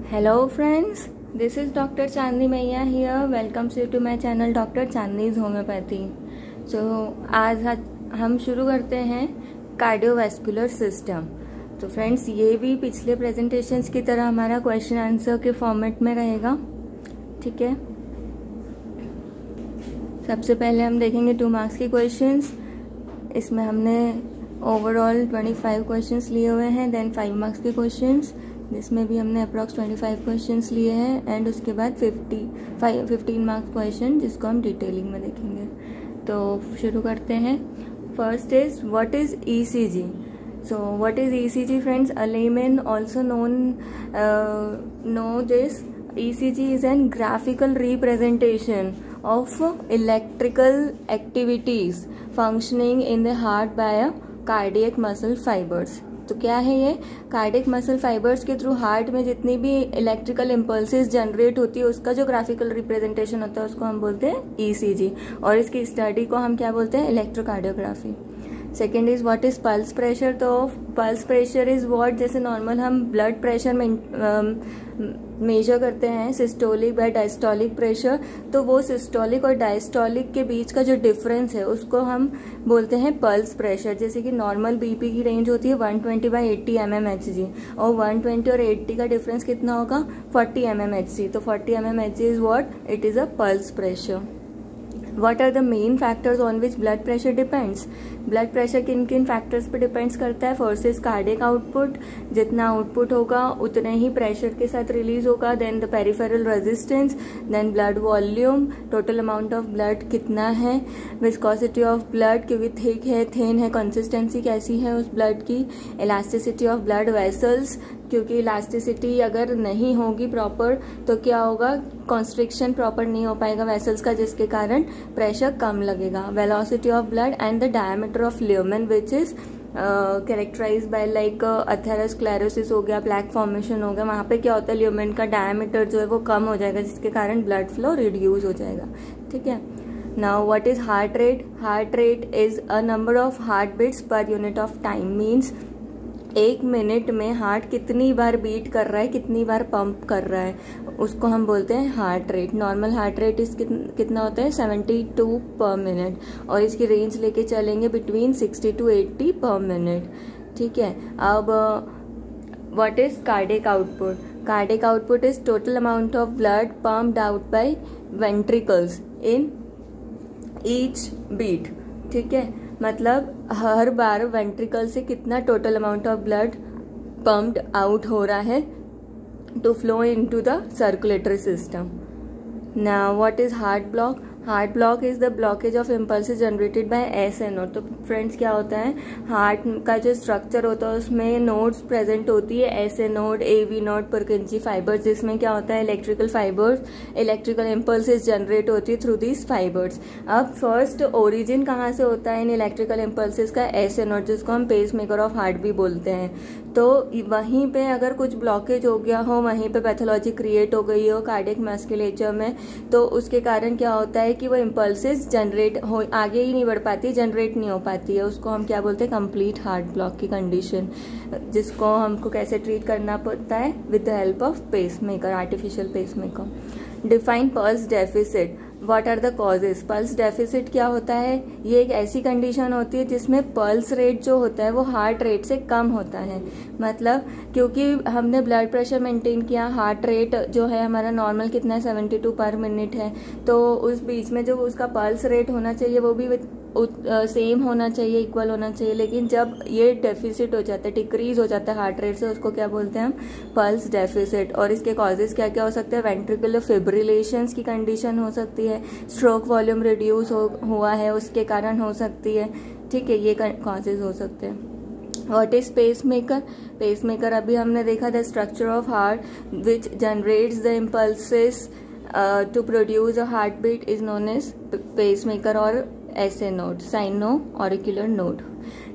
Hello friends, this is Dr. Chandni Maiya here. Welcomes you to my channel Dr. Chandni's Homeopathy. So आज हम शुरू करते हैं cardiovascular system. तो friends ये भी पिछले प्रेजेंटेशंस की तरह हमारा क्वेश्चन आंसर के फॉर्मेट में रहेगा, ठीक है। सबसे पहले हम देखेंगे 2 मार्क्स के क्वेश्चंस। इसमें हमने ओवरऑल 25 क्वेश्चंस लिए हुए हैं, देन 5 मार्क्स के क्वेश्चंस जिसमें भी हमने अप्रॉक्स 25 क्वेश्चंस लिए हैं, एंड उसके बाद 15 मार्क्स क्वेश्चन जिसको हम डिटेलिंग में देखेंगे। तो शुरू करते हैं। First is what is ECG. So what is ECG friends? A layman also know this. ECG is an graphical representation of electrical activities functioning in the heart by a cardiac muscle fibers। तो क्या है ये? Cardiac muscle fibres के through heart में जितनी भी electrical impulses generate होती है उसका जो ग्राफिकल रिप्रेजेंटेशन होता है उसको हम बोलते हैं ECG, और इसकी स्टडी को हम क्या बोलते हैं? Electrocardiography. Second is what is pulse pressure. तो पल्स प्रेशर इज व्हाट, जैसे नॉर्मल हम ब्लड प्रेशर मेजर करते हैं सिस्टोलिक बाय डायस्टोलिक प्रेशर, तो वो सिस्टोलिक और डायस्टोलिक के बीच का जो डिफरेंस है उसको हम बोलते हैं पल्स प्रेशर। जैसे कि नॉर्मल बीपी की रेंज होती है 120/80 mmHg, और 120 और 80 का डिफरेंस कितना होगा? 40 mmHg। तो 40 mmHg is what? It is a pulse pressure. What are the main factors on which blood pressure depends? Blood pressure किन किन फैक्टर्स पे डिपेंड्स करता है? फर्स्ट इज कार्डियक आउटपुट, जितना आउटपुट होगा उतने ही प्रेशर के साथ रिलीज होगा। Then the peripheral resistance, then blood volume, total amount of blood कितना है, विस्कोसिटी ऑफ ब्लड क्योंकि थिक है थिन है, कंसिस्टेंसी कैसी है उस ब्लड की, इलास्टिसिटी ऑफ ब्लड वेसल्स क्योंकि इलास्टिसिटी अगर नहीं होगी प्रॉपर तो क्या होगा? कॉन्स्ट्रिक्शन प्रॉपर नहीं हो पाएगा वेसल्स का, जिसके कारण प्रेशर कम लगेगा। Velocity of blood and the diameter of lumen which is characterize by like atherosclerosis हो गया, प्लैक फॉर्मेशन हो गया, वहाँ पे क्या होता है? ल्यूमेन का डायमीटर जो है वो कम हो जाएगा जिसके कारण ब्लड फ्लो रिड्यूस हो जाएगा, ठीक है। Now what is heart rate? Heart rate is a number of heart beats per unit of time. Means 1 minute में हार्ट कितनी बार बीट कर रहा है, कितनी बार पंप कर रहा है, उसको हम बोलते हैं heart rate. Normal heart rate इस कितना होता है? 72 पर मिनट, और इसकी रेंज लेके चलेंगे बिटवीन 60 to 80 पर मिनट, ठीक है। अब what is cardiac output? Cardiac output is total amount of blood pumped out by ventricles in each beat, ठीक है। मतलब हर बार वेंट्रिकल से कितना total amount of blood pumped out हो रहा है to flow into the circulatory system. Now what is heart block? Heart block is the blockage of impulses generated by S A node. तो फ्रेंड्स क्या होता है? Heart का जो structure होता है उसमें नोड्स प्रेजेंट होती है, S A node, AV node, Purkinje fibres, जिसमें क्या होता है? Electrical fibres, electrical impulses generate होती है थ्रू दीज फाइबर्स। अब फर्स्ट ओरिजिन कहाँ से होता है इन इलेक्ट्रिकल इम्पल्सेस का? एस ए नोड, जिसको हम पेस मेकर ऑफ हार्ट भी बोलते हैं। तो वहीं पे अगर कुछ ब्लॉकेज हो गया हो, वहीं पे पैथोलॉजी क्रिएट हो गई हो कार्डियक मस्कुलेचर में, तो उसके कारण क्या होता है कि वो इम्पल्सेस जनरेट हो आगे ही नहीं बढ़ पाती, जनरेट नहीं हो पाती है। उसको हम क्या बोलते हैं? कंप्लीट हार्ट ब्लॉक की कंडीशन, जिसको हमको कैसे ट्रीट करना पड़ता है? With the help of pacemaker, artificial pacemaker. Define pulse deficit. What are the causes? Pulse deficit क्या होता है? ये एक ऐसी कंडीशन होती है जिसमें पल्स रेट जो होता है वो हार्ट रेट से कम होता है। मतलब क्योंकि हमने ब्लड प्रेशर मेंटेन किया, हार्ट रेट जो है हमारा नॉर्मल कितना है? 72 पर मिनट है, तो उस बीच में जो उसका पल्स रेट होना चाहिए वो भी सेम होना चाहिए, इक्वल होना चाहिए। लेकिन जब ये डेफिसिट हो जाता है, डिक्रीज हो जाता है हार्ट रेट से, उसको क्या बोलते हैं हम? Pulse deficit. और इसके कॉजेज क्या क्या हो सकते हैं? वेंट्रिकुलर फिब्रिलेशंस की कंडीशन हो सकती है, स्ट्रोक वॉल्यूम रिड्यूस हुआ है उसके कारण हो सकती है, ठीक है। ये कॉजेज हो सकते हैं। What is pacemaker? Pacemaker अभी हमने देखा the structure of heart which generates the impulses to produce a heart beat is known as pacemaker और ऐसे node, sino auricular node.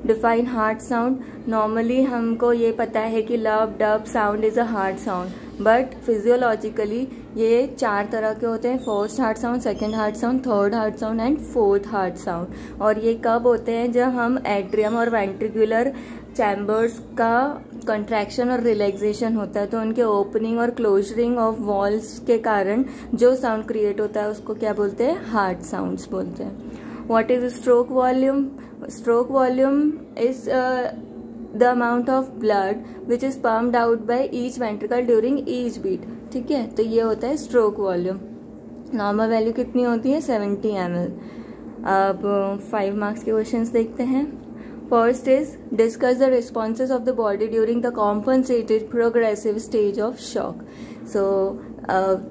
Define heart sound. Normally हमको ये पता है कि lub dub sound is a heart sound, but physiologically ये 4 तरह के होते हैं, first heart sound, second heart sound, third heart sound and fourth heart sound. और ये कब होते हैं? जब हम एट्रियम और वेंट्रिकुलर चैम्बर्स का कंट्रैक्शन और रिलैक्सेशन होता है, तो उनके ओपनिंग और क्लोजरिंग ऑफ वॉल्स के कारण जो साउंड क्रिएट होता है उसको क्या बोलते हैं? हार्ट साउंड्स बोलते हैं। What is stroke volume? Stroke volume is the amount of blood which is pumped out by each ventricle during each beat. ठीक है, तो ये होता है स्ट्रोक वॉल्यूम। नॉर्मल वैल्यू कितनी होती है? 70 ml। अब 5 मार्क्स के क्वेश्चंस देखते हैं। First is discuss the responses of the body during the compensated progressive stage of shock. So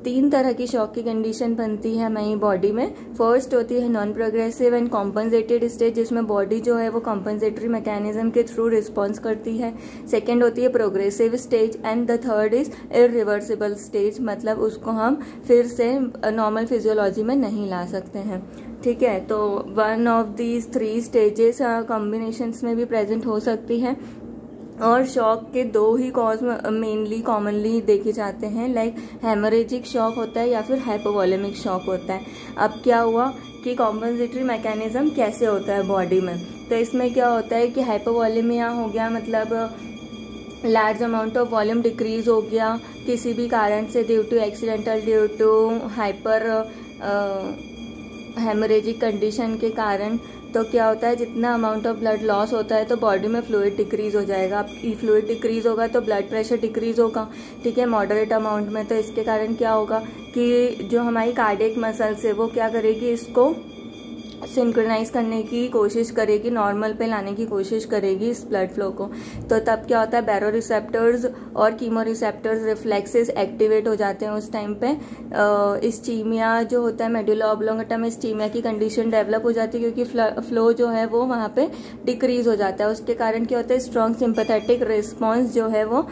3 तरह की शॉक की कंडीशन बनती है हमारी बॉडी में। फर्स्ट होती है non progressive and compensated stage, जिसमें बॉडी जो है वो कॉम्पनसेटरी मैकेनिज्म के थ्रू रिस्पॉन्स करती है। सेकेंड होती है progressive stage and the third is irreversible stage, मतलब उसको हम फिर से नॉर्मल फिजियोलॉजी में नहीं ला सकते हैं। ठीक है, तो one of these 3 stages combinations में भी प्रेजेंट हो सकती है। और शॉक के 2 ही कॉज मेनली कॉमनली देखे जाते हैं, लाइक हेमोरेजिक शॉक होता है या फिर हाइपोवॉलेमिक शॉक होता है। अब क्या हुआ कि कॉम्पनसेटरी मैकेनिज्म कैसे होता है बॉडी में, तो इसमें क्या होता है कि हाइपोवॉलेमिया हो गया, मतलब large amount of volume decrease हो गया किसी भी कारण से, due to accidental, due to hyper haemorrhagic condition के कारण। तो क्या होता है, जितना अमाउंट ऑफ ब्लड लॉस होता है तो बॉडी में फ्लूइड डिक्रीज हो जाएगा। अब फ्लूइड डिक्रीज होगा तो ब्लड प्रेशर डिक्रीज होगा, ठीक है, मॉडरेट अमाउंट में। तो इसके कारण क्या होगा कि जो हमारी कार्डियक मसल्स है वो क्या करेगी, इसको सिंक्रोनाइज करने की कोशिश करेगी, नॉर्मल पे लाने की कोशिश करेगी इस ब्लड फ्लो को। तो तब क्या होता है, बैरो रिसेप्टर्स और कीमो रिसेप्टर्स रिफ्लेक्सेस एक्टिवेट हो जाते हैं उस टाइम पे। इस्चीमिया जो होता है मेडुला ऑब्लोंगेटा में, इस्चीमिया की कंडीशन डेवलप हो जाती है क्योंकि फ्लो जो है वो वहाँ पे डिक्रीज हो जाता है। उसके कारण क्या होता है, स्ट्रॉन्ग सिंपैथेटिक रिस्पॉन्स जो है वो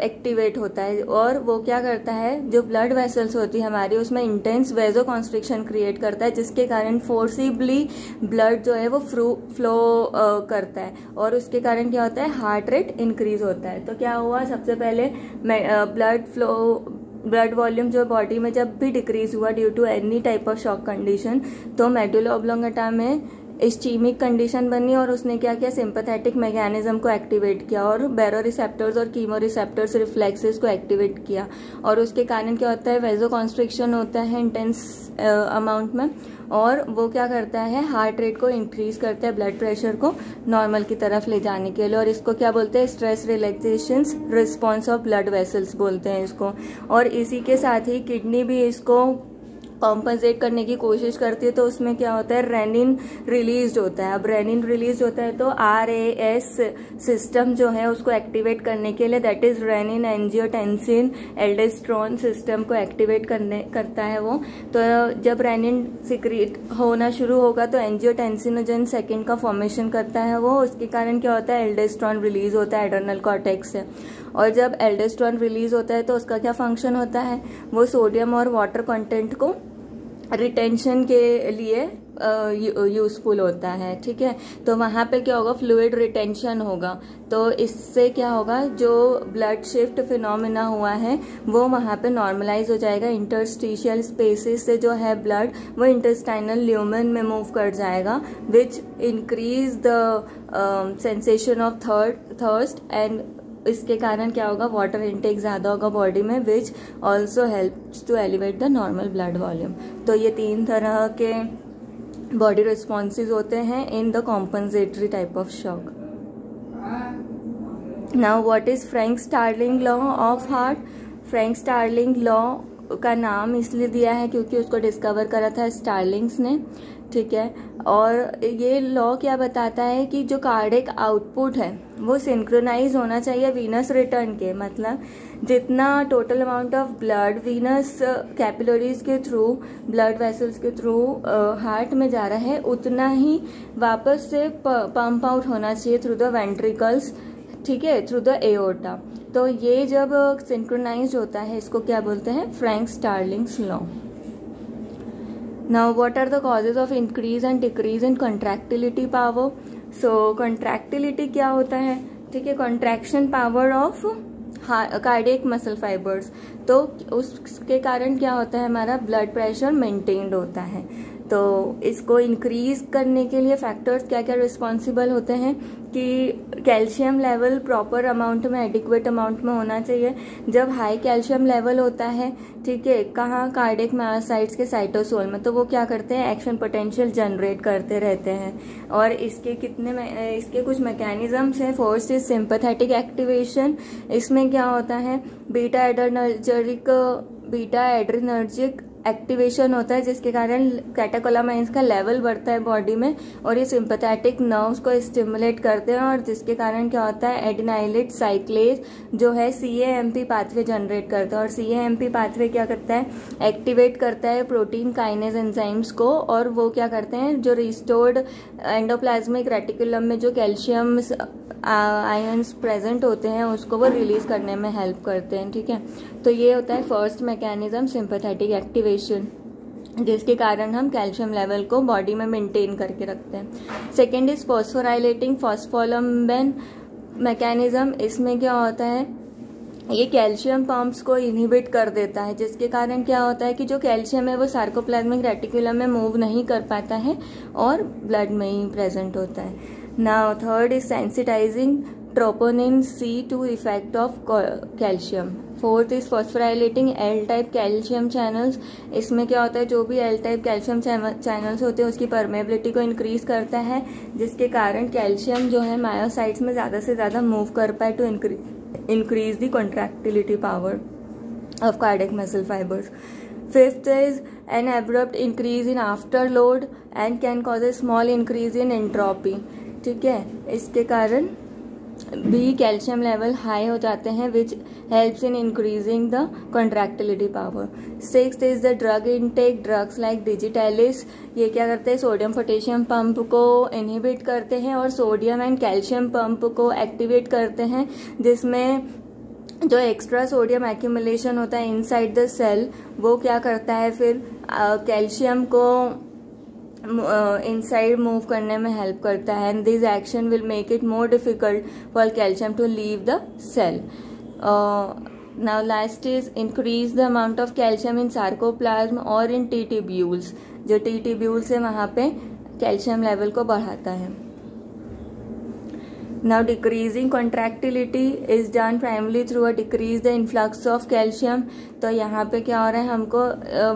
एक्टिवेट होता है। और वो क्या करता है, जो ब्लड वेसल्स होती है हमारी उसमें इंटेंस वेजो कॉन्स्ट्रिक्शन क्रिएट करता है, जिसके कारण फोर्सिबली ब्लड जो है वो फ्लो करता है। और उसके कारण क्या होता है, हार्ट रेट इंक्रीज होता है। तो क्या हुआ, सबसे पहले ब्लड वॉल्यूम जो बॉडी में जब भी डिक्रीज हुआ due to any type of shock condition, तो मेडुला ऑब्लोंगेटा में इस्चीमिक कंडीशन बनी और उसने क्या किया, सिंपैथेटिक मैकेनिज्म को एक्टिवेट किया और बैरो रिसेप्टर्स और कीमो रिसेप्टर्स रिफ्लेक्सेस को एक्टिवेट किया। और उसके कारण क्या होता है, वेजो कॉन्स्ट्रिक्शन होता है इंटेंस अमाउंट में, और वो क्या करता है, हार्ट रेट को इंक्रीज करता है, ब्लड प्रेशर को नॉर्मल की तरफ ले जाने के लिए। और इसको क्या बोलते हैं, stress relaxation response of blood vessels बोलते हैं इसको। और इसी के साथ ही किडनी भी इसको कॉम्पनसेट करने की कोशिश करती है, तो उसमें क्या होता है, रेनिन रिलीज होता है। अब रेनिन रिलीज होता है तो RAS सिस्टम जो है उसको एक्टिवेट करने के लिए, that is renin angiotensin aldosterone system को एक्टिवेट करता है वो। तो जब रेनिन सिक्रीट होना शुरू होगा तो एंजियोटेंसिनोजन सेकेंड का फॉर्मेशन करता है वो। उसके कारण क्या होता है, एल्डोस्टेरोन रिलीज होता है एड्रेनल कॉर्टेक्स से। और जब एल्डोस्टेरोन रिलीज होता है तो उसका क्या फंक्शन होता है, वो सोडियम और वाटर कंटेंट को रिटेंशन के लिए यूजफुल होता है। ठीक है, तो वहां पे क्या होगा, फ्लूइड रिटेंशन होगा। तो इससे क्या होगा, जो ब्लड शिफ्ट फिनोमिना हुआ है वो वहां पे नॉर्मलाइज हो जाएगा। इंटरस्टिशियल स्पेसेस से जो है ब्लड वो इंटेस्टाइनल ल्यूमेन में मूव कर जाएगा, which increase the sensation of thirst and इसके कारण क्या होगा, वाटर इनटेक ज्यादा होगा बॉडी में, which also helps to elevate the normal blood volume. तो ये 3 तरह के बॉडी रिस्पॉन्सेज होते हैं in the compensatory type of shock. Now what is Frank Starling law of heart? Frank Starling law का नाम इसलिए दिया है क्योंकि उसको डिस्कवर करा था स्टार्लिंग्स ने। ठीक है, और ये लॉ क्या बताता है कि जो कार्डियक आउटपुट है वो सिंक्रोनाइज होना चाहिए वीनस रिटर्न के, मतलब जितना total amount of blood Venus capillaries के थ्रू, ब्लड वेसल्स के थ्रू हार्ट में जा रहा है, उतना ही वापस से पंप आउट होना चाहिए थ्रू द वेंट्रिकल्स, ठीक है, थ्रू द एओर्टा। तो ये जब सिंक्रोनाइज होता है इसको क्या बोलते हैं, Frank Starling's law. Now what are the causes of increase and decrease in contractility power? So contractility क्या होता है, ठीक है, contraction power of cardiac muscle fibres, तो उसके कारण क्या होता है, हमारा ब्लड प्रेशर मेंटेन्ड होता है। तो इसको इंक्रीज करने के लिए फैक्टर्स क्या क्या रिस्पॉन्सिबल होते हैं कि कैल्शियम लेवल प्रॉपर अमाउंट में, एडिक्वेट अमाउंट में होना चाहिए। जब हाई कैल्शियम लेवल होता है, ठीक है, कहाँ, कार्डियक मायोसाइट्स के साइटोसोल में, तो वो क्या करते हैं, एक्शन पोटेंशियल जनरेट करते रहते हैं। और इसके कुछ मैकेनिज्म्स हैं। First is sympathetic activation. इसमें क्या होता है, बीटा एड्रेनर्जिक एक्टिवेशन होता है, जिसके कारण कैटेकोलामाइंस का लेवल बढ़ता है बॉडी में, और ये सिंपैथेटिक नर्व्स को स्टिमुलेट करते हैं, और जिसके कारण क्या होता है, एडिनाइलेट साइक्लेज जो है CAMP पाथवे जनरेट करता है। और CAMP पाथवे क्या करता है, एक्टिवेट करता है प्रोटीन काइनेज एंजाइम्स को, और वो क्या करते हैं, जो रिस्टोर्ड एंडोप्लाज्मिक रेटिकुलम में जो कैल्शियम आयंस प्रेजेंट होते हैं उसको वो रिलीज करने में हेल्प करते हैं। ठीक है, तो ये होता है फर्स्ट मैकेनिज्म, सिंपैथेटिक एक्टिवेशन, जिसके कारण हम कैल्शियम लेवल को बॉडी में मेंटेन करके रखते हैं। Second is phosphorylating phospholamban mechanism. इसमें क्या होता है, ये कैल्शियम पंप्स को इनहिबिट कर देता है, जिसके कारण क्या होता है कि जो कैल्शियम है वो सार्कोप्लाज्मिक रेटिकुलम में मूव नहीं कर पाता है और ब्लड में ही प्रेजेंट होता है। Now third is sensitising troponin C to effect of calcium. Fourth is phosphorylating L type calcium channels. इसमें क्या होता है, जो भी L टाइप कैल्शियम चैनल्स होते हैं उसकी परमेबिलिटी को इंक्रीज करता है, जिसके कारण कैल्शियम जो है मायोसाइट्स में ज़्यादा से ज़्यादा मूव कर पाए to increase the contractility power of cardiac muscle fibers. Fifth is an abrupt increase in afterload and can cause a small increase in entropy. ठीक है, इसके कारण भी कैल्शियम लेवल हाई हो जाते हैं, which helps in increasing the contractility power. Sixth is the drug intake. Drugs like digitalis ये क्या करते हैं, सोडियम पोटेशियम पंप को इनहिबिट करते हैं और सोडियम एंड कैल्शियम पंप को एक्टिवेट करते हैं, जिसमें जो एक्स्ट्रा सोडियम एक्यूमुलेशन होता है इनसाइड द सेल वो क्या करता है, फिर कैल्शियम को इनसाइड मूव करने में हेल्प करता है। And this action will make it more difficult for calcium to leave the cell. Now last is increase the amount of calcium in sarcoplasm और इन T ट्यूब्यूल्स। जो T tubules है वहां पे calcium level को बढ़ाता है। Now decreasing contractility is done primarily through a decrease the influx of calcium। तो यहाँ पे क्या हो रहा है, हमको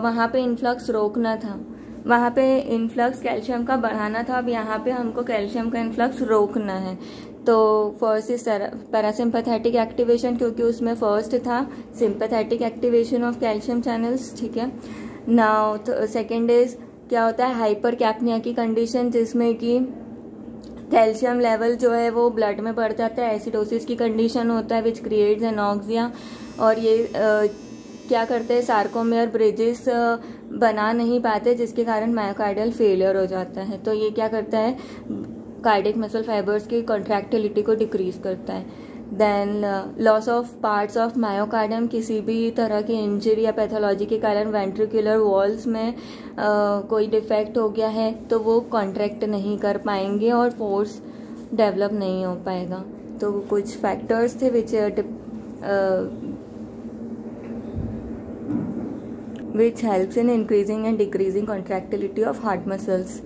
वहाँ पे इन्फ्लक्स रोकना था, वहाँ पे इन्फ्लक्स कैल्शियम का बढ़ाना था, अब यहाँ पे हमको कैल्शियम का इन्फ्लक्स रोकना है। तो फर्स्ट इज पैरासिम्पैथेटिक एक्टिवेशन, क्योंकि उसमें फर्स्ट था sympathetic activation of calcium channels. ठीक है, नाउ सेकेंड इज क्या होता है, हाइपर कैप्निया की कंडीशन, जिसमें कि कैल्शियम लेवल जो है वो ब्लड में बढ़ जाता है, एसिडोसिस की कंडीशन होता है विच क्रिएट्स एनॉक्सिया, और ये क्या करते हैं, सार्कोमेयर ब्रिजेस बना नहीं पाते, जिसके कारण मायोकार्डियल फेलियर हो जाता है। तो ये क्या करता है, कार्डियक मसल फाइबर्स की कॉन्ट्रैक्टिलिटी को डिक्रीज करता है। Then loss of parts of myocardium, किसी भी तरह की इंजरी या पैथोलॉजी के कारण वेंट्रिकुलर वॉल्स में कोई डिफेक्ट हो गया है तो वो कॉन्ट्रैक्ट नहीं कर पाएंगे और फोर्स डेवलप नहीं हो पाएगा। तो कुछ फैक्टर्स थे which helps in increasing and decreasing contractility of heart muscles.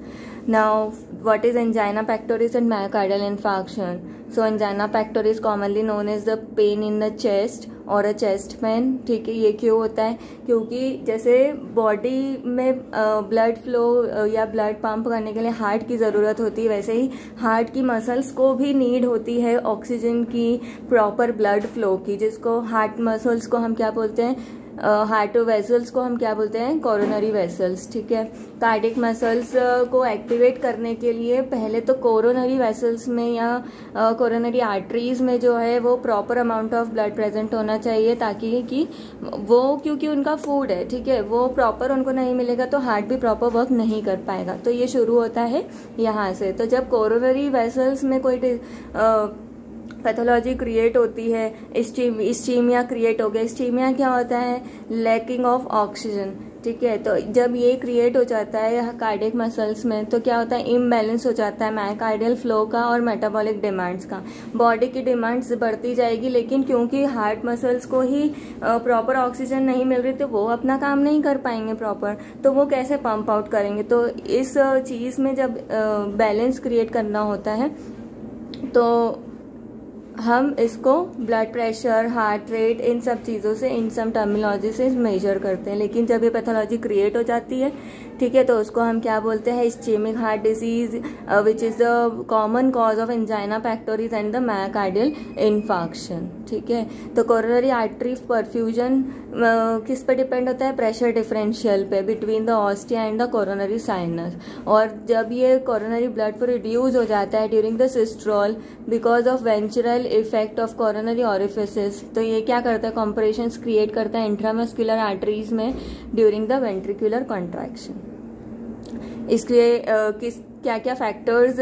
Now, what is angina pectoris and myocardial infarction? So, angina pectoris commonly known as the pain in the chest और chest pain. ठीक है, ये क्यों होता है, क्योंकि जैसे body में ब्लड फ्लो या ब्लड पंप करने के लिए हार्ट की ज़रूरत होती है, वैसे ही हार्ट की मसल्स को भी नीड होती है ऑक्सीजन की, प्रॉपर ब्लड फ्लो की, जिसको हार्ट मसल्स को हम क्या बोलते हैं, हार्ट वेसल्स को हम क्या बोलते हैं, कोरोनरी वेसल्स। ठीक है, कार्डियक मसल्स को एक्टिवेट करने के लिए पहले तो कोरोनरी वेसल्स में या कोरोनरी आर्टरीज में जो है वो proper amount of blood present होना चाहिए, ताकि कि वो, क्योंकि उनका फूड है, ठीक है, वो प्रॉपर उनको नहीं मिलेगा तो हार्ट भी प्रॉपर वर्क नहीं कर पाएगा। तो ये शुरू होता है यहाँ से। तो जब कोरोनरी वेसल्स में कोई पैथोलॉजी क्रिएट होती है, इस्चीमिया क्रिएट हो गया। इस्चीमिया क्या होता है? लैकिंग ऑफ ऑक्सीजन, ठीक है। तो जब ये क्रिएट हो जाता है कार्डियक मसल्स में तो क्या होता है? इम्बैलेंस हो जाता है मायोकार्डियल फ्लो का और मेटाबॉलिक डिमांड्स का। बॉडी की डिमांड्स बढ़ती जाएगी, लेकिन क्योंकि हार्ट मसल्स को ही प्रॉपर ऑक्सीजन नहीं मिल रही तो वो अपना काम नहीं कर पाएंगे प्रॉपर, तो वो कैसे पंप आउट करेंगे? तो इस चीज़ में जब बैलेंस क्रिएट करना होता है तो हम इसको ब्लड प्रेशर, हार्ट रेट, इन सब चीज़ों से, इन सब टर्मिनोलॉजी से मेजर करते हैं। लेकिन जब ये पैथोलॉजी क्रिएट हो जाती है, ठीक है, तो उसको हम क्या बोलते हैं? Ischaemic heart disease which is the common cause of angina pectoris and the myocardial infarction, ठीक है। तो कोरोनरी आर्टरी परफ्यूजन किस पे डिपेंड होता है? प्रेशर डिफरेंशियल पे between the ostia and the coronary sinus. और जब ये कोरोनरी ब्लड फ्लो रिड्यूस हो जाता है during the systole because of venturi effect of coronary orifices, तो ये क्या करता है? कॉम्प्रेशंस क्रिएट करता है इंट्रामस्कुलर आर्टरीज में ड्यूरिंग द वेंट्रिकुलर कॉन्ट्रैक्शन। इसलिए क्या क्या फैक्टर्स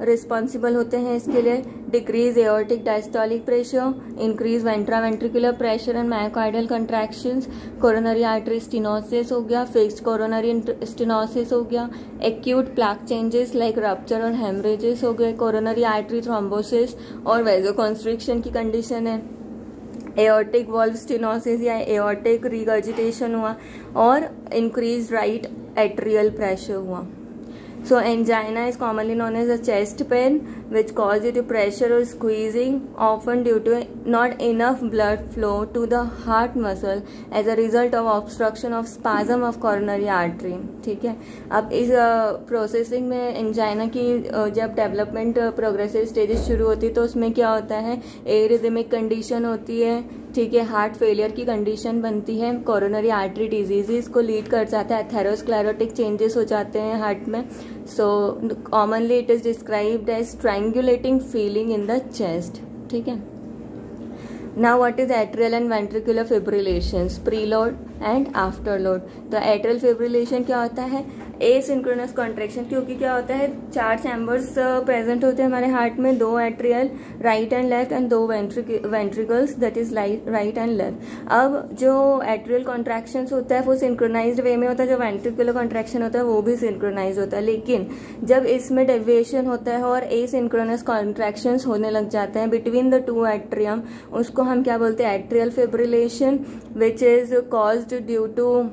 रिस्पॉन्सिबल होते हैं इसके लिए? Decrease aortic diastolic pressure, increase intraventricular pressure and myocardial contractions, coronary artery stenosis हो गया, फिक्स्ड कोरोनरी स्टेनोसिस हो गया, acute plaque changes like rupture और हेमरेजेस हो गए, कोरोनरी आर्टरी थ्रोम्बोसिस और वेजोकॉन्स्ट्रिक्शन की कंडीशन है, एओर्टिक वॉल्व स्टेनोसिस या एओर्टिक रिगर्जिटेशन हुआ, और इंक्रीज राइट एट्रियल प्रेशर हुआ। So angina is commonly known as a chest pain which causes due to pressure or squeezing, often due to not enough blood flow to the heart muscle as a result of obstruction of spasm of coronary artery, ठीक है। अब इस processing में angina की जब development progressive stages शुरू होती है तो उसमें क्या होता है? एरिथमिक कंडीशन होती है, ठीक है, हार्ट फेलियर की कंडीशन बनती है, कोरोनरी आर्टरी डिजीजेस को लीड कर जाता है, एथेरोस्क्लेरोटिक चेंजेस हो जाते हैं हार्ट में। So commonly it is described as triangulating feeling in the chest, ठीक है। Now what is atrial and ventricular fibrillations? Preload and after load. तो एट्रियल फिब्रिलेशन क्या होता है? एसिंक्रोनस कॉन्ट्रैक्शन, क्योंकि क्या होता है? 4 चैम्बर्स प्रेजेंट होते हैं हमारे हार्ट में, 2 atrial right and left and 2 ventricles that is right and left. अब जो एट्रियल कॉन्ट्रैक्शंस होता है वो सिंक्रोनाइज्ड वे में होता है, जो वेंट्रिकुलर कॉन्ट्रैक्शन होता है वो भी सिंक्रोनाइज होता है। लेकिन जब इसमें डेविएशन होता है और एसिंक्रोनस कॉन्ट्रैक्शंस होने लग जाते हैं बिटवीन द 2 एट्रियम, उसको हम क्या बोलते हैं? Atrial fibrillation which is caused due to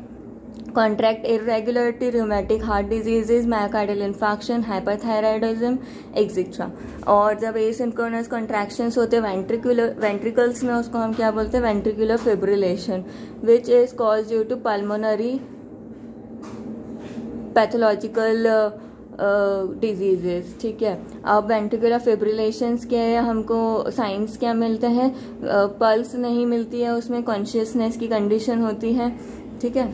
contract irregularity, rheumatic heart diseases, myocardial infarction, hyperthyroidism, etc. और जब एसिंक्रोनस कॉन्ट्रैक्शंस होते हैं वेंट्रिकल्स में, उसको हम क्या बोलते हैं? Ventricular fibrillation which is cause due to pulmonary pathological diseases, ठीक है। अब वेंट्रिकुलर फिब्रिलेशंस के हमको साइंस क्या मिलते हैं? पल्स नहीं मिलती है, उसमें कॉन्शियसनेस की कंडीशन होती है, ठीक है।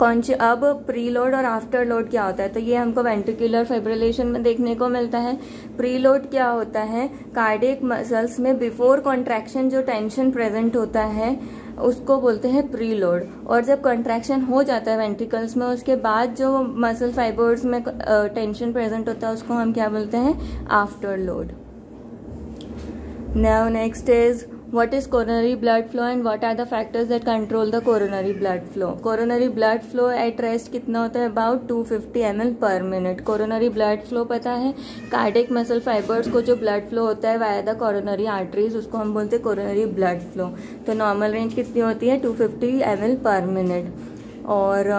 अब प्रीलोड और आफ्टर लोड क्या होता है? तो ये हमको वेंट्रिकुलर फाइब्रिलेशन में देखने को मिलता है। प्रीलोड क्या होता है? कार्डियक मसल्स में बिफोर कॉन्ट्रैक्शन जो टेंशन प्रेजेंट होता है उसको बोलते हैं प्रीलोड, और जब कॉन्ट्रैक्शन हो जाता है वेंट्रिकल्स में उसके बाद जो मसल फाइबर्स में टेंशन प्रेजेंट होता है उसको हम क्या बोलते हैं? After load. Now next is what is coronary blood flow and what are the factors that control the coronary blood flow? Coronary blood flow at rest कितना होता है? About 250 ml per minute. Coronary blood flow पता है? Cardiac muscle fibres को जो blood flow होता है via the coronary arteries, उसको हम बोलते हैं कोरोनरी ब्लड फ्लो। तो नॉर्मल रेंज कितनी होती है? 250 ml पर मिनट। और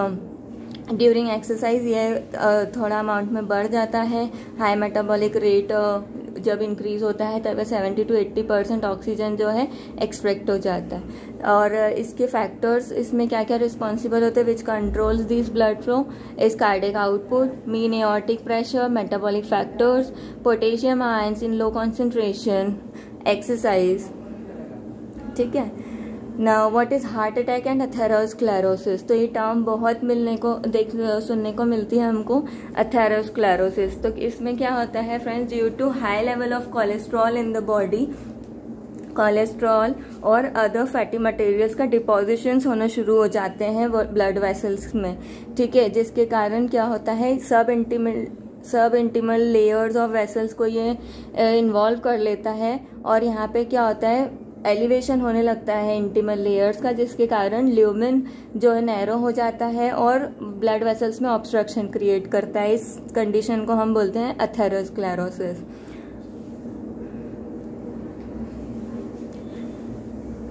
ड्यूरिंग एक्सरसाइज ये थोड़ा अमाउंट में बढ़ जाता है। हाई मेटाबॉलिक रेट जब इंक्रीज होता है तब 70 to 80% ऑक्सीजन जो है एक्सट्रैक्ट हो जाता है। और इसके फैक्टर्स इसमें क्या क्या रिस्पॉन्सिबल होते हैं विच controls this blood flow? Is cardiac output, mean aortic pressure, metabolic factors, potassium ions in low concentration, exercise, ठीक है। Now what is heart attack and atherosclerosis? तो ये टर्म बहुत सुनने को मिलती है हमको, एथेरोस्क्लेरोसिस। तो इसमें क्या होता है friends? Due to high level of cholesterol in the body, cholesterol और अदर फैटी मटेरियल्स का डिपोजिशंस होना शुरू हो जाते हैं ब्लड वेसल्स में, ठीक है, जिसके कारण क्या होता है? सब इंटीमल लेयर्स ऑफ वेसल्स को ये इन्वॉल्व कर लेता है, और यहाँ पे क्या होता है, एलिवेशन होने लगता है इंटीमल लेयर्स का, जिसके कारण ल्यूमेन जो है नैरो हो जाता है और ब्लड वेसल्स में ऑब्स्ट्रक्शन क्रिएट करता है। इस कंडीशन को हम बोलते हैं एथेरोस्क्लेरोसिस।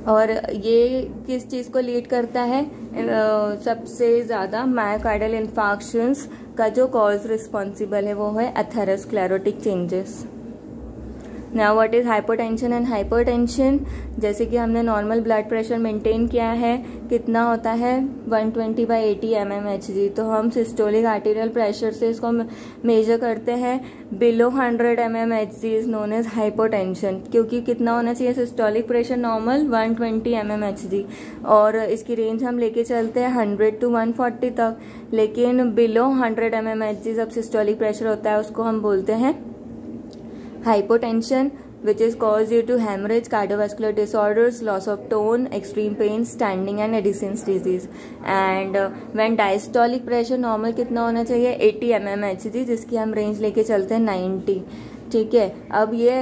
और ये किस चीज़ को लीड करता है, सबसे ज़्यादा मायोकार्डियल इन्फार्क्शंस का जो कॉज रिस्पॉन्सिबल है वो है atherosclerotic changes. Now what is hypotension and hypertension. जैसे कि हमने नॉर्मल ब्लड प्रेशर मेंटेन किया है, कितना होता है 120/80 mmHg, तो हम सिस्टोलिक आर्टीरियल प्रेशर से इसको मेजर करते हैं। Below 100 mmHg is known as hypotension, क्योंकि कितना होना चाहिए सिस्टोलिक प्रेशर नॉर्मल 120 mmHg, और इसकी रेंज हम लेके चलते हैं 100 to 140 तक। लेकिन बिलो 100 mmHg जब सिस्टोलिक प्रेशर होता है उसको हम बोलते हैं hypotension, which is caused due to hemorrhage, cardiovascular disorders, loss of tone, extreme pain, standing and Addison's disease. And when diastolic pressure normal कितना होना चाहिए 80 mmHg, जिसकी हम रेंज लेके चलते हैं 90। ठीक है, अब ये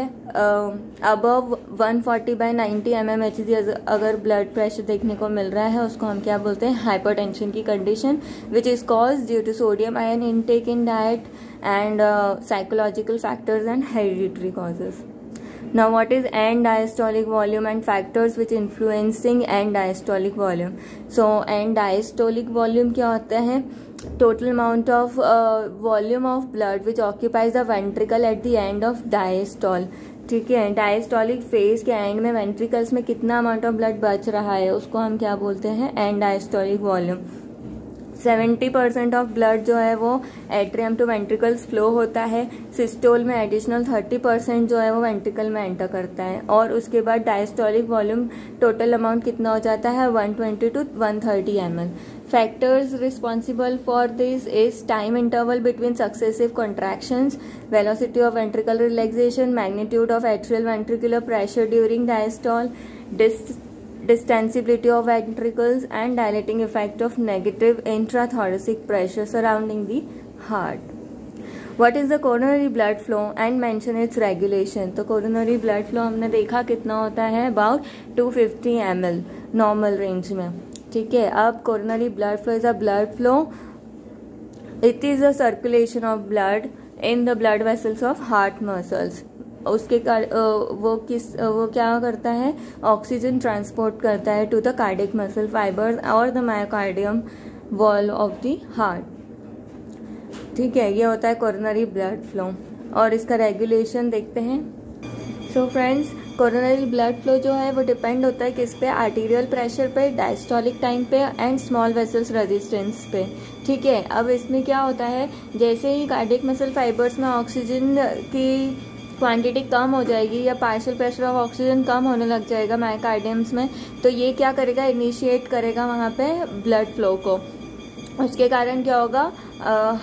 अबव 140/90 mmHg अगर ब्लड प्रेशर देखने को मिल रहा है उसको हम क्या बोलते हैं, हाइपरटेंशन की condition, which is cause due to sodium ion intake in diet and psychological factors and hereditary causes. Now what is end diastolic volume and factors which influencing end diastolic volume. So end diastolic volume क्या होता है, total amount of volume of blood which occupies the ventricle at the end of diastole. ठीक है, diastolic phase के and में ventricles में कितना amount of blood बच रहा है उसको हम क्या बोलते हैं, and diastolic volume. 70% of blood जो है वो एट्रियम टू वेंट्रिकल्स फ्लो होता है। सिस्टोल में एडिशनल 30% जो है वो वेंट्रिकल में एंटर करता है, और उसके बाद डायस्टोलिक वॉल्यूम टोटल अमाउंट कितना हो जाता है 120 to 130 ml। Factors responsible for this is time interval between successive contractions, velocity of ventricle relaxation, magnitude of atrial ventricular pressure during diastole, distensibility of ventricles and dilating effect of negative intrathoracic pressure surrounding the heart. What is the coronary blood flow and mention its regulation. तो coronary blood flow हमने देखा कितना होता है, about 250 ml normal range में। ठीक है, अब coronary blood flow is a blood flow, it is a circulation of blood in the blood vessels of heart muscles. उसके वो क्या करता है, ऑक्सीजन ट्रांसपोर्ट करता है to the cardiac muscle fibres और the myocardium wall of the heart. ठीक है, ये होता है कोरोनरी ब्लड फ्लो, और इसका रेगुलेशन देखते हैं। So friends, coronary blood flow जो है वो डिपेंड होता है किस पे, आर्टीरियल प्रेशर पे, डायस्टोलिक टाइम पे एंड स्मॉल वेसल्स रेजिस्टेंस पे। ठीक है, अब इसमें क्या होता है, जैसे ही कार्डियक मसल फाइबर्स में ऑक्सीजन की क्वांटिटी कम हो जाएगी या पार्शियल प्रेशर ऑफ ऑक्सीजन कम होने लग जाएगा मायोकार्डियम्स में, तो ये क्या करेगा, इनिशिएट करेगा वहाँ पे ब्लड फ्लो को। उसके कारण क्या होगा,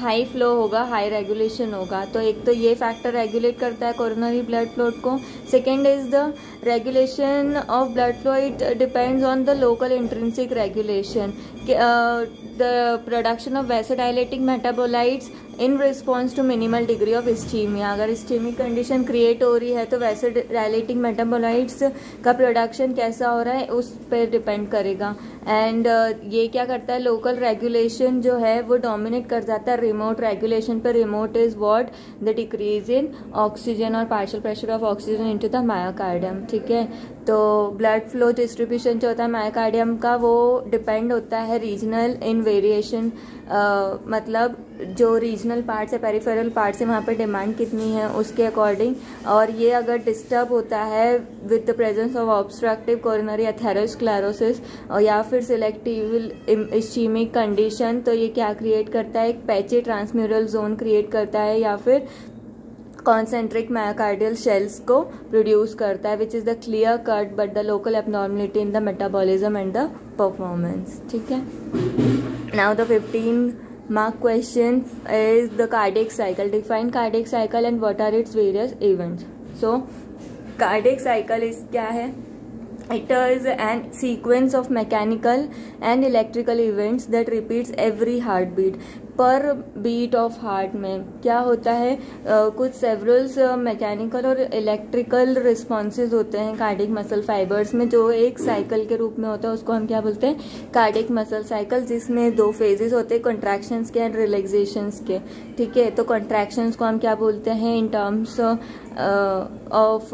हाई फ्लो होगा, हाई रेगुलेशन होगा। तो एक तो ये फैक्टर रेगुलेट करता है कोरोनरी ब्लड फ्लो को। Second is the regulation of blood flow, it depends on the local intrinsic regulation, the production of vasodilating metabolites in response to minimal degree of ischaemia. अगर ischaemic condition create हो रही है तो वैसोडाइलेटिंग metabolites का production कैसा हो रहा है उस पर डिपेंड करेगा। एंड ये क्या करता है, लोकल रेगुलेशन जो है वो डोमिनेट कर जाता है रिमोट रेगुलेशन पर। Remote is what, the decrease in oxygen और partial pressure of oxygen into the myocardium. ठीक है, तो ब्लड फ्लो डिस्ट्रीब्यूशन जो होता है मायोकार्डियम का वो डिपेंड होता है रीजनल इन वेरिएशन, मतलब जो रीजनल पार्ट्स है, पेरिफेरल पार्ट्स है, वहाँ पर डिमांड कितनी है उसके अकॉर्डिंग। और ये अगर डिस्टर्ब होता है with the presence of obstructive coronary atherosclerosis और या फिर सिलेक्टिव इस्चीमिक कंडीशन, तो ये क्या क्रिएट करता है, एक पैची ट्रांसम्यूरल जोन क्रिएट करता है या फिर कॉन्सेंट्रिक मायोकार्डियल शेल्स को प्रोड्यूस करता है, विच is the clear cut but the local abnormality in the metabolism and the performance. ठीक है, now the 15 mark question is the cardiac cycle. Define cardiac cycle and what are its various events. So cardiac cycle is क्या है, it is an sequence of mechanical and electrical events that repeats every heartbeat. पर beat of heart में क्या होता है, कुछ सेवरल्स mechanical और electrical responses होते हैं कार्डियक मसल फाइबर्स में, जो एक साइकिल के रूप में होता है, उसको हम क्या बोलते हैं, कार्डियक मसल साइकिल, जिसमें 2 फेजेस होते हैं, कॉन्ट्रैक्शंस के एंड रिलैक्सेशंस के। ठीक है, तो कॉन्ट्रैक्शंस को हम क्या बोलते हैं in terms of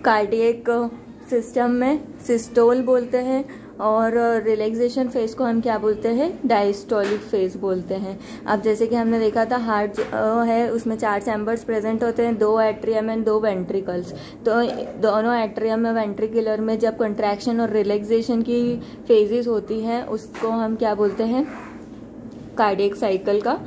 cardiac system में सिस्टोल बोलते हैं, और रिलैक्सेशन फेज को हम क्या बोलते हैं, डायस्टोलिक फेज बोलते हैं। अब जैसे कि हमने देखा था हार्ट है, उसमें 4 चैम्बर्स प्रेजेंट होते हैं, 2 एट्रियम एंड 2 वेंट्रिकल्स। तो दोनों एट्रियम में वेंट्रिकुलर में जब कंट्रैक्शन और रिलैक्सेशन की फेजेस होती हैं, उसको हम क्या बोलते हैं, कार्डियक साइकिल का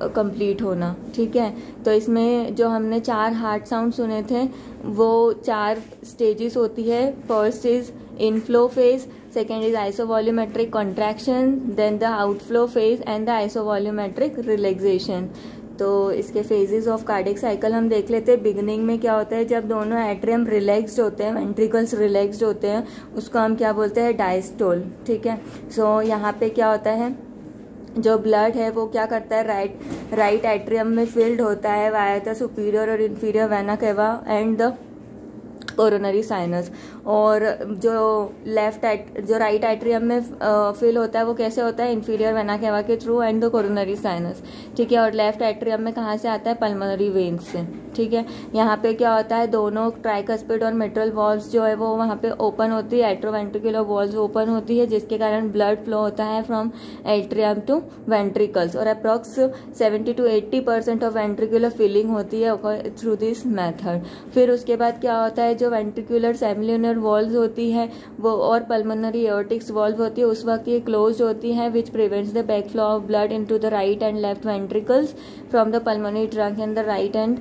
कंप्लीट होना। ठीक है, तो इसमें जो हमने 4 हार्ट साउंड सुने थे वो 4 स्टेजेस होती है। First is inflow phase, second is isovolumetric contraction, then the outflow phase and the isovolumetric relaxation. तो इसके फेजेस ऑफ कार्डियक साइकिल हम देख लेते हैं। बिगिनिंग में क्या होता है, जब दोनों एट्रियम रिलैक्स्ड होते हैं, वेंट्रिकल्स रिलैक्स्ड होते हैं, उसको हम क्या बोलते हैं, डायस्टोल। ठीक है, सो यहाँ पे क्या होता है, जो ब्लड है वो क्या करता है, राइट एट्रियम में फिल्ड होता है वाया द सुपीरियर और inferior vena cava and the coronary sinus, और जो राइट एट्रियम में फिल होता है वो कैसे होता है, इन्फीरियर वेना केवा के through and the coronary sinus. ठीक है, और लेफ्ट एट्रियम में कहाँ से आता है, पल्मोनरी वेन्स से। ठीक है, यहाँ पे क्या होता है, दोनों ट्राइकस्पिड और मिट्रल वॉल्व्स जो है वो वहाँ पे ओपन होती है, एट्रोवेंट्रिकुलर वॉल्व्स ओपन होती है, जिसके कारण ब्लड फ्लो होता है फ्रॉम एट्रियम टू वेंट्रिकल्स, और approx 70 to 80% of ventricular filling होती है थ्रू दिस मेथड। फिर उसके बाद क्या होता है, जो वेंट्रिकुलर सेमिलुनर वॉल्व्स होती है वो और पल्मोनरी एओर्टिक्स वॉल्व होती है, उस वक्त ये क्लोज होती है, which prevents the back flow of blood into the right and left ventricles from the pulmonary trunk and the right and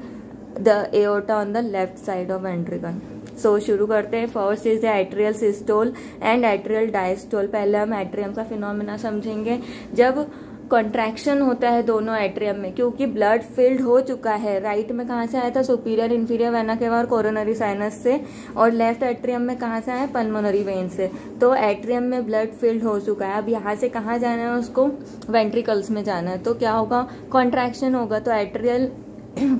the aorta on the left side of ventricle. So शुरू करते हैं। First is the atrial systole and atrial diastole. पहले हम atrium का phenomena समझेंगे। जब contraction होता है दोनों एट्रियम में, क्योंकि ब्लड फिल्ड हो चुका है, राइट में कहाँ से आया था, सुपीरियर इन्फीरियर वेना केवा और कोरोनरी साइनस से, और लेफ्ट एट्रियम में कहाँ से आया, पल्मोनरी वेन से। तो एट्रियम में ब्लड फिल्ड हो चुका है, अब यहाँ से कहाँ जाना है, उसको वेंट्रिकल्स में जाना है। तो क्या होगा, कॉन्ट्रैक्शन होगा, तो एट्रियल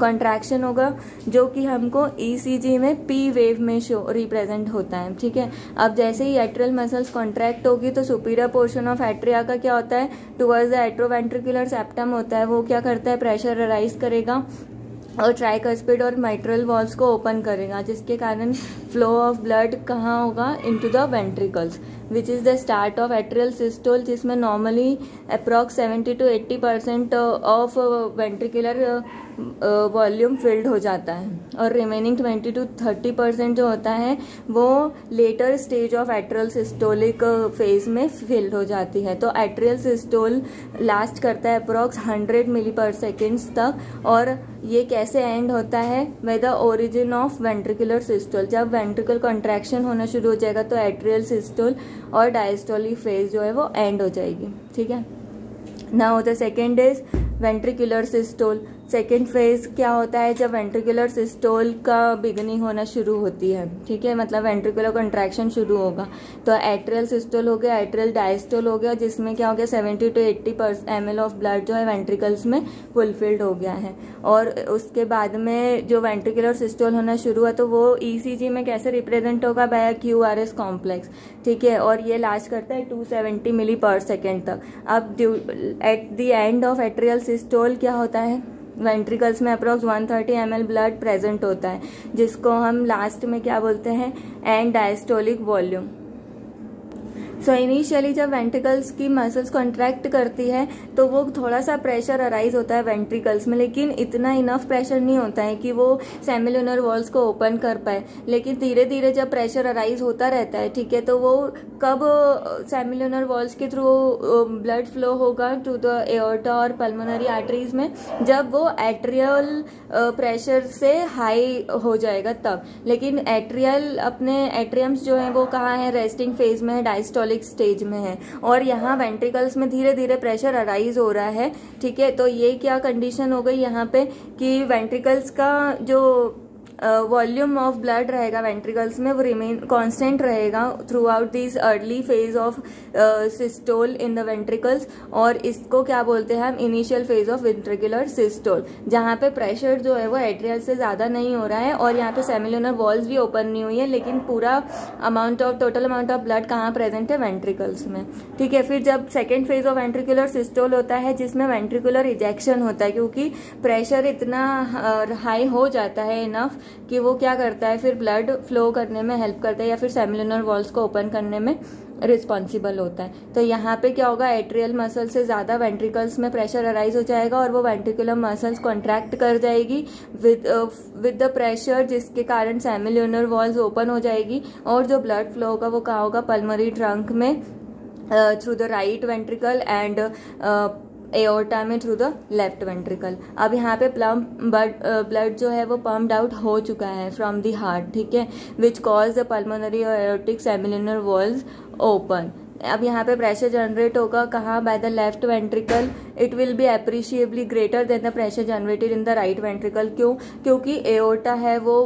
कॉन्ट्रैक्शन होगा, जो कि हमको ईसीजी में पी वेव में शो रिप्रेजेंट होता है। ठीक है, अब जैसे ही एट्रियल मसल्स कॉन्ट्रैक्ट होगी तो सुपीरियर पोर्शन ऑफ एट्रिया का क्या होता है, टुवर्ड्स द एट्रोवेंट्रिकुलर सेप्टम होता है, वो क्या करता है, प्रेशर अराइज करेगा और ट्राइकस्पिड और माइट्रल वॉल्व्स को ओपन करेगा, जिसके कारण फ्लो ऑफ ब्लड कहाँ होगा, into the ventricles, which is the start of atrial systole, जिसमें normally approx 70 to 80% of ventricular volume filled हो जाता है, और रिमेनिंग 20 to 30% जो होता है वो later stage of atrial systolic phase में फिल्ड हो जाती है। तो एट्रियल सिस्टोल लास्ट करता है अप्रॉक्स 100 मिली/सेकेंड्स तक, और ये कैसे एंड होता है, by the origin of ventricular systole. जब वेंट्रिकल कॉन्ट्रैक्शन होना शुरू हो जाएगा तो एट्रियल सिस्टोल और डायस्टोलिक फेज जो है वो एंड हो जाएगी। ठीक है, now the second is ventricular systole. Second phase क्या होता है, जब वेंट्रिकुलर सिस्टोल का बिगनिंग होना शुरू होती है। ठीक है, मतलब वेंट्रिकुलर कॉन्ट्रैक्शन शुरू होगा, तो एट्रियल सिस्टोल हो गया, एट्रियल डायस्टोल हो गया, जिसमें क्या हो गया, 70 to 80 ml ऑफ ब्लड जो है वेंट्रिकल्स में फुलफिल्ड हो गया है। और उसके बाद में जो वेंट्रिकुलर सिस्टोल होना शुरू हुआ तो वो ईसीजी में कैसे रिप्रेजेंट होगा, बाय क्यूआरएस कॉम्प्लेक्स। ठीक है, और ये लास्ट करता है 270 मिली/सेकेंड तक। अब at the end of atrial systole क्या होता है, वेंट्रिकल्स में अप्रॉक्स 130 ml ब्लड प्रेजेंट होता है, जिसको हम लास्ट में क्या बोलते हैं, and diastolic volume. So initially जब वेंट्रिकल्स की मसल्स कॉन्ट्रैक्ट करती है तो वो थोड़ा सा प्रेशर अराइज होता है वेंट्रिकल्स में, लेकिन इतना इनफ प्रेशर नहीं होता है कि वो सेमिलुनर वॉल्स को ओपन कर पाए। लेकिन धीरे धीरे जब प्रेशर अराइज होता रहता है, ठीक है, तो वो कब सेमिलुनर वॉल्स के थ्रू ब्लड फ्लो होगा टू द एओर्टा और पल्मोनरी आर्टरीज में, जब वो एट्रियल प्रेशर से हाई हो जाएगा तब। लेकिन एट्रियल अपने एट्रियम्स जो है वो कहाँ है, रेस्टिंग फेज में है, डायस्टोलिक स्टेज में है, और यहाँ वेंट्रिकल्स में धीरे धीरे प्रेशर अराइज हो रहा है। ठीक है, तो ये क्या कंडीशन हो गई यहाँ पे कि वेंट्रिकल्स का जो वॉल्यूम ऑफ ब्लड रहेगा वेंट्रिकल्स में वो रिमेन कांस्टेंट रहेगा through out this early phase of systole in the ventricles, और इसको क्या बोलते हैं हम, initial phase of ventricular systole, जहाँ पे प्रेशर जो है वो एट्रियल से ज़्यादा नहीं हो रहा है और यहाँ पे सेमिलुनर वॉल्स भी ओपन नहीं हुई है, लेकिन पूरा टोटल अमाउंट ऑफ ब्लड कहाँ प्रेजेंट है, वेंट्रिकल्स में। ठीक है, फिर जब second phase of ventricular systole होता है जिसमें वेंट्रिकुलर इजेक्शन होता है, क्योंकि प्रेशर इतना हाई हो जाता है इनफ कि वो क्या करता है, फिर ब्लड फ्लो करने में हेल्प करता है या फिर सेमिलुनर वॉल्स को ओपन करने में रिस्पॉन्सिबल होता है। तो यहाँ पे क्या होगा, एट्रियल मसल से ज़्यादा वेंट्रिकल्स में प्रेशर अराइज हो जाएगा और वो वेंट्रिकुलर मसल्स कॉन्ट्रैक्ट कर जाएगी विद द प्रेशर, जिसके कारण सेमिलुनर वॉल्स ओपन हो जाएगी और जो ब्लड फ्लो होगा वो कहाँ होगा, पल्मोनरी ट्रंक में through the right ventricle and aorta में थ्रू द लेफ्ट वेंट्रिकल। अब यहाँ पे ब्लड जो है वो पम्प्ड आउट हो चुका है फ्रॉम द हार्ट, ठीक है, विच कॉज द पल्मोनरी और एओर्टिक सेमिलुनर वॉल्स ओपन। अब यहाँ पे प्रेशर जनरेट होगा कहाँ, by the left ventricle. It will be appreciably greater than the pressure generated in the right ventricle. क्यों? क्योंकि एओर्टा है वो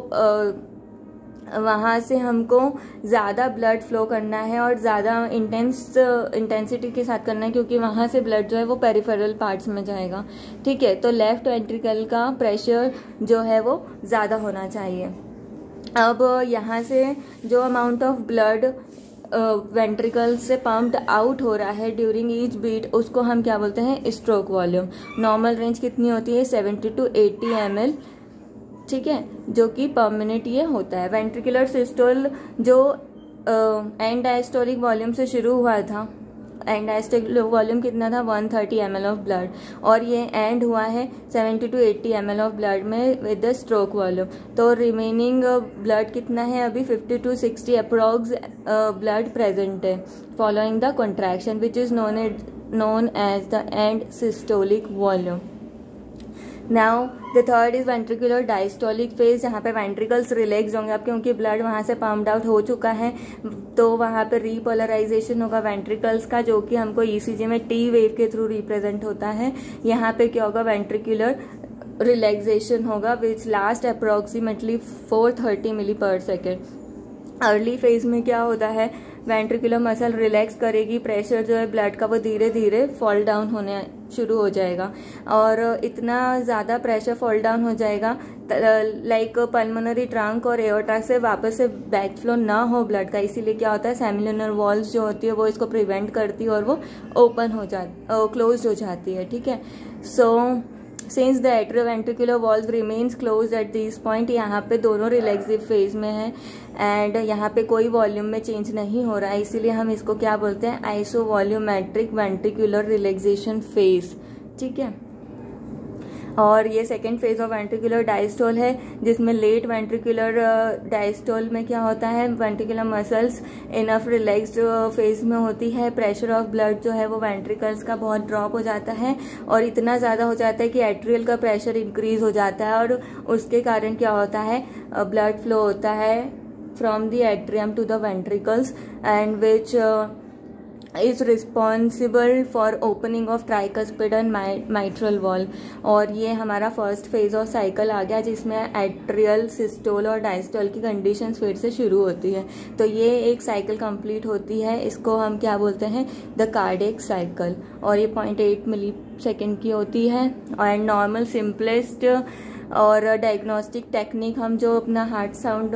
वहाँ से हमको ज़्यादा ब्लड फ्लो करना है और ज़्यादा इंटेंसिटी के साथ करना है, क्योंकि वहाँ से ब्लड जो है वो पेरिफेरल पार्ट्स में जाएगा। ठीक है, तो लेफ्ट वेंट्रिकल का प्रेशर जो है वो ज़्यादा होना चाहिए। अब यहाँ से जो अमाउंट ऑफ ब्लड वेंट्रिकल से पम्प्ड आउट हो रहा है ड्यूरिंग ईच बीट, उसको हम क्या बोलते हैं, स्ट्रोक वॉल्यूम। नॉर्मल रेंज कितनी होती है, 70 to 80 ml, ठीक है, जो कि पर मिनट ये होता है। वेंट्रिकुलर सिस्टोल जो एंड डायस्टोलिक वॉल्यूम से शुरू हुआ था, एंड डायस्टोलिक वॉल्यूम कितना था, 130 ml ऑफ ब्लड, और ये एंड हुआ है 70 to 80 ml ऑफ ब्लड में विद द स्ट्रोक वॉल्यूम। तो रिमेनिंग ब्लड कितना है अभी, 50 to 60 अप्रॉक्स ब्लड प्रेजेंट है following the contraction which is known as the end systolic volume. Now the third is ventricular diastolic phase, जहाँ पे ventricles relax होंगे। अब क्योंकि ब्लड वहाँ से पम्प्ड आउट हो चुका है तो वहाँ पे रीपोलराइजेशन होगा वेंट्रिकल्स का, जो कि हमको ईसीजी में टी वेव के थ्रू रिप्रेजेंट होता है। यहाँ पे क्या होगा, वेंट्रिकुलर रिलैक्सेशन होगा विच लास्ट अप्रोक्सीमेटली 430 मिली पर सेकेंड। अर्ली फेज में क्या होता है, वेंट्रिकुलर मसल रिलैक्स करेगी, प्रेशर जो है ब्लड का वो धीरे धीरे फॉल डाउन होने शुरू हो जाएगा, और इतना ज़्यादा प्रेशर फॉल डाउन हो जाएगा लाइक पल्मोनरी ट्रंक और एओर्टा से वापस से बैक फ्लो ना हो ब्लड का। इसीलिए क्या होता है, सेमिलुनर वॉल्स जो होती है वो इसको प्रिवेंट करती है और वो ओपन हो क्लोज हो जाती है। ठीक है, so since the atrioventricular valve remains close at this point, यहाँ पे दोनों रिलैक्सिव फेज में है एंड यहाँ पे कोई वॉल्यूम में चेंज नहीं हो रहा है, इसीलिए हम इसको क्या बोलते हैं, आइसोवॉल्यूमेट्रिक वेंट्रिकुलर रिलैक्सेशन फेज। ठीक है, और ये second phase of ventricular diastole है, जिसमें लेट वेंट्रिकुलर डायस्टोल में क्या होता है, ventricular muscles enough relaxed phase में होती है, प्रेशर ऑफ ब्लड जो है वो वेंट्रिकल्स का बहुत ड्रॉप हो जाता है और इतना ज़्यादा हो जाता है कि एट्रियल का प्रेशर इंक्रीज हो जाता है, और उसके कारण क्या होता है, ब्लड फ्लो होता है from the atrium to the ventricles and which is responsible for opening of tricuspid and mitral valve. और ये हमारा फर्स्ट फेज ऑफ साइकिल आ गया, जिसमें एट्रियल, सिस्टोल और डायस्टोल की कंडीशंस फिर से शुरू होती है। तो ये एक साइकिल कंप्लीट होती है, इसको हम क्या बोलते हैं, द कार्डियक साइकिल, और ये 0.8 मिली सेकेंड की होती है। एंड नॉर्मल सिंपलेस्ट और डायग्नोस्टिक टेक्निक हम जो अपना हार्ट साउंड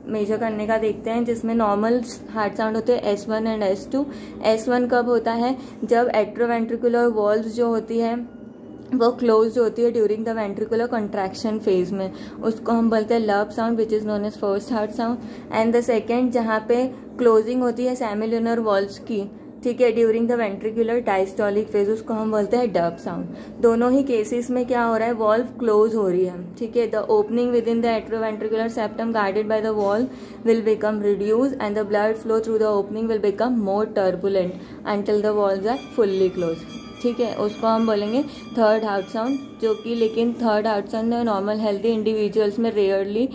मेजर करने का देखते हैं, जिसमें नॉर्मल हार्ट साउंड होते हैं S1 एंड S2। S1 कब होता है, जब एट्रोवेंट्रिकुलर वॉल्व्स जो होती है वो क्लोज होती है during the ventricular contraction phase में, उसको हम बोलते हैं lub sound which is known as first heart sound. And the second जहाँ पे क्लोजिंग होती है सेमिलुनर वॉल्व्स की, ठीक है, during the ventricular diastolic phase, उसको हम बोलते हैं डब साउंड। दोनों ही केसेस में क्या हो रहा है, वॉल्व क्लोज हो रही है। ठीक है, the opening within the atrioventricular septum guarded by the valve will become reduce and the blood flow through the opening will become more turbulent until the valves are fully close. ठीक है, उसको हम बोलेंगे third heart sound, जो कि लेकिन third heart sound normal healthy individuals में rarely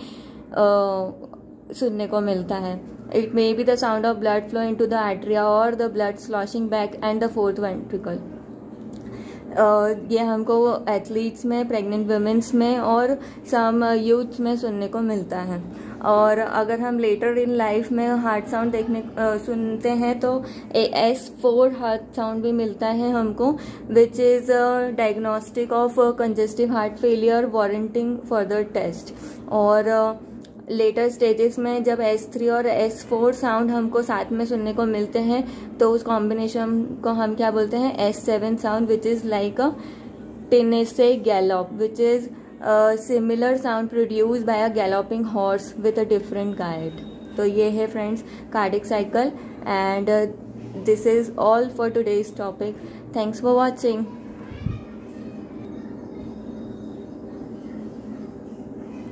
सुनने को मिलता है। It may be the sound of blood flow into the atria or the blood sloshing back and the fourth ventricle. ये हमको एथलीट्स में, प्रेग्नेंट वुमेन्स में और सम यूथ्स में सुनने को मिलता है। और अगर हम लेटर इन लाइफ में हार्ट साउंड सुनते हैं तो S4 हार्ट साउंड भी मिलता है हमको, which is diagnostic of congestive heart failure warranting further test. और लेटर स्टेजेस में जब S3 और S4 साउंड हमको साथ में सुनने को मिलते हैं तो उस कॉम्बिनेशन को हम क्या बोलते हैं, S7 sound, which is like a Tennessee gallop, which is similar sound produce by a galloping horse with a different guide. तो ये है friends cardiac cycle, and this is all for today's topic. Thanks for watching.